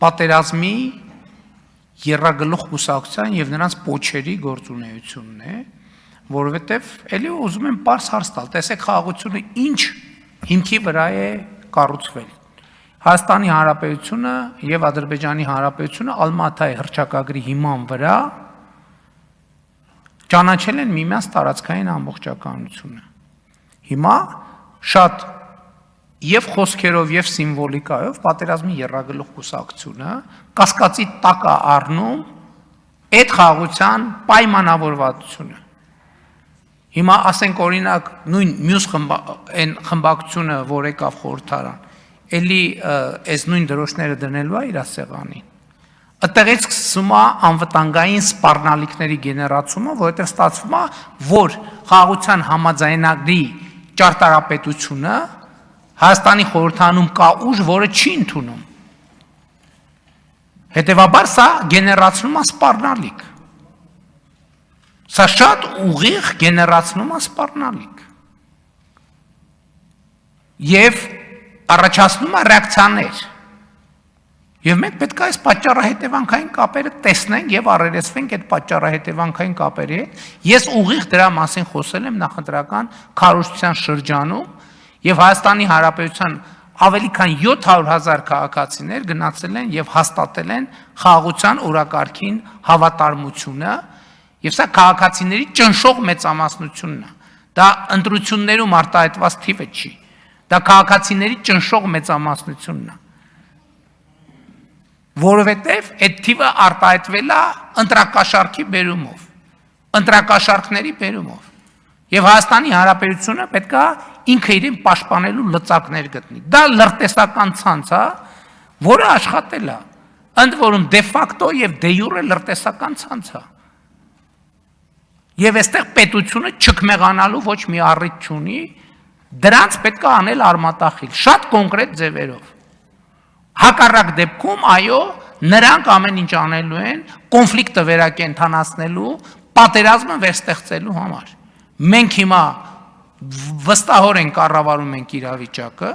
պատերազմի եռագլուխ կուսակցության եւ նրանց պոչերի գործունեությունն է, որովհետեւ էլի ուզում եմ պարզ հարց տալ, տեսեք խաղաղությունը ինչ հիմքի վրա է կառուցվել։ Հայաստանի Հանրապետությունը եւ Ադրբեջանի Հանրապետությունը Ալմաթայի հռչակագրի հիման վրա ճանաչել են միմյանց տարածքային ամբողջականությունը։ Հիմա շատ եւ խոսքերով եւ սիմվոլիկայով պատերազմի եռագլուխ կուսակցությունը կասկածի տակ է առնում այդ խաղաղության պայմանավորվածությունը։ Հիմա ասենք օրինակ նույն մյուս խմբակցությունը, որ եկավ խորհրդարան, էլի այս նույն դրոշները դնելու է իր սեղանին։ Այդտեղից սկսում է անվտանգային սպառնալիքների գեներացումը, որովհետև ստացվում է, որ խաղաղության համաձայնագրի ճարտարապետությունը Հայաստանի խորհրդանում կա ուժ, որը չի ընդունում։ Հետևաբար սա գեներացնում է սպառնալիք։ Սա շատ ուղիղ գեներացնում է սպառնալիք։ Եվ առաջացնում է ռեակցիաներ։ Եվ մենք պետք է այս պատճառահետևանքային կապերը տեսնենք եւ առերեսվենք այդ պատճառահետևանքային կապերի հետ։ Ես ուղիղ դրա մասին խոսել եմ նախընտրական քարոզչության շրջանում եւ Հայաստանի Հանրապետության ավելի քան 700,000 քաղաքացիներ գնացել են եւ հաստատել են խաղաղության օրակարգին հավատարմությունը եւ սա քաղաքացիների ճնշող մեծամասնությունն է։ Դա ընտրություններում արտահայտված թիվը չի։ Դա քաղաքացիների ճնշող մեծամասնությունն է։ Որովհետև այդ թիվը արտահայտվել է ընտրակաշառքի բերումով, ընտրակաշառքների բերումով։ Եվ Հայաստանի Հանրապետությունը պետք է ինքը իրեն պաշտպանելու լծակներ գտնի։ Դա լրտեսական ցանց է, որը աշխատել է, ընդ որում դե ֆակտո եւ դե յուրե լրտեսական ցանց է։ Եվ այստեղ պետությունը չքմեղանալու ոչ մի առիթ չունի, դրանց պետք է անել արմատախիլ, շատ կոնկրետ ձևերով։ Հակառակ դեպքում, այո, նրանք ամեն ինչ անելու են կոնֆլիկտը վերակենդանացնելու, պատերազմը վերստեղծելու համար։ Մենք հիմա վստահորեն կառավարում ենք իրավիճակը,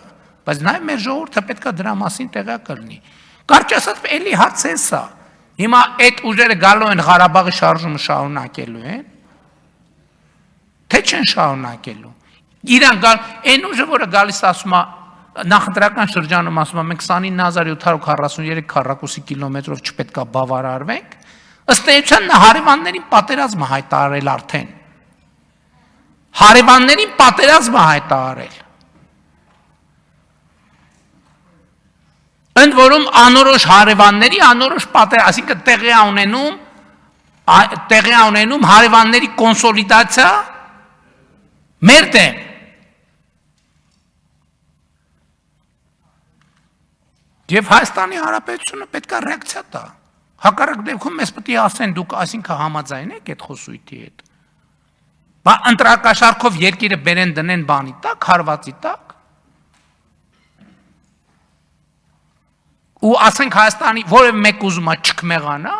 բայց նաև մեր ժողովուրդը պետք է դրա մասին տեղյակ լինի։ Կարճ ասած, էլի հարց է սա։ Հիմա այդ ուժերը գալու են Ղարաբաղի շարժումը շարունակելու են, թե չեն շարունակելու։ Իրանք այն ուժը, որը գալիս ասում է նախընտրական շրջանում ասում եմ 29743 քառակուսի կիլոմետրով չպետք է բավարարվենք, ըստ էության նա հարևաններին պատերազմը հայտարարել արդեն։ Հարևաններին պատերազմը հայտարարել։ Ընդ որում անորոշ հարևանների անորոշ պատերազմ, այսինքն տեղի ունենում հարևանների կոնսոլիդացիա մեր դեմ։ Եվ Հայաստանի Հանրապետությունը պետք է ռեակցիա տա։ Հակառակ դեպքում մեզ պետք է ասեն դուք այսինքն համաձայն եք այդ խոսույթի հետ։ Բա ընտրակաշառքով երկիրը բերեն դնեն բանի տակ, հարվածի տակ։ Ու ասենք Հայաստանի որևէ մեկ ուզում է չքմեղանա,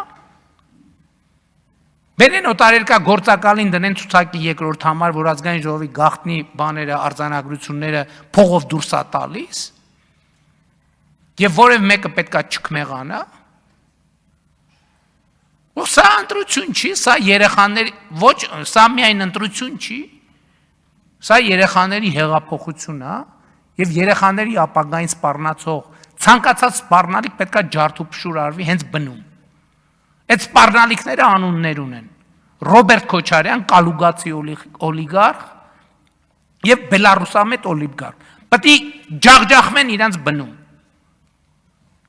բերեն օտարերկրյա գործակալին դնեն ցուցակի երկրորդ համար, որ ազգային ժողովի գաղտնի բաները, արձանագրությունները փողով դուրս է տալիս։ Եվ որև մեկը պետք է չքմեղանա, ու սա ընտրություն չի, սա երեխաների, ոչ, սա միայն ընտրություն չի, սա երեխաների հեղափոխություն է, և երեխաների ապագային սպառնացող, ցանկացած սպառնալիք պետք է ջարդուփշուր արվի հենց բնում։ Այդ սպառնալիքները անուններ ունեն, Ռոբերտ Քոչարյան, կալուգացի օլիգարխ և բելարուսամետ օլիգարխ, պետք է ջախջախվեն իրենց բնում։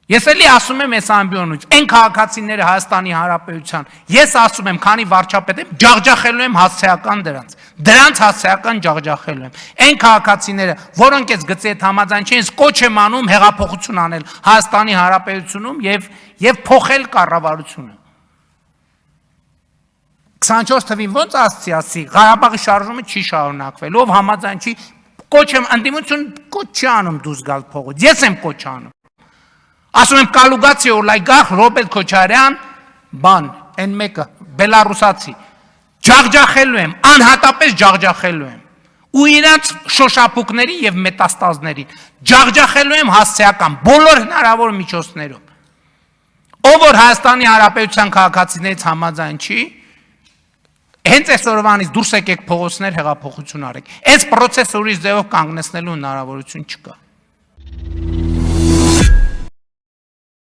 Ես էլի ասում եմ այս ամբիոնից, այն քաղաքացիները Հայաստանի Հանրապետության, ես ասում եմ, քանի վարչապետ եմ, ջախջախելու եմ հասցեական դրանց հասցեական ջախջախելու եմ։ Այն քաղաքացիները, որոնք այս գծի հետ համաձայն չեն, կոչ եմ անում հեղափոխություն անել Հայաստանի Հանրապետությունում եւ փոխել կառավարությունը։ 24 թվին ոնց ասացի, Ղարաբաղի շարժումը չի շարունակվել, ով համաձայն չի, կոչ եմ ընդդիմություն կոչ չի անում դուրս գալ փողոց, ես եմ կոչ անում։ Ասում եմ կալուգացի օլիգարխ Ռոբերտ Քոչարյան, բան, այն մեկը, բելարուսացի, ջախջախելու եմ, անհատապես ջախջախելու եմ, ու իրանց շոշափուկների և մետաստազների, ջախջախելու եմ հասցեական, բոլոր հնարավոր միջոցներով։ Ով որ Հայաստանի Հանրապետության քաղաքացիներից համաձայն չի, հենց այսօրվանից դուրս եկեք փողոցներ հեղափոխություն արեք։ Այս պրոցեսը ուրիշ ձևով կանգնեցնելու հնարավորություն չկա։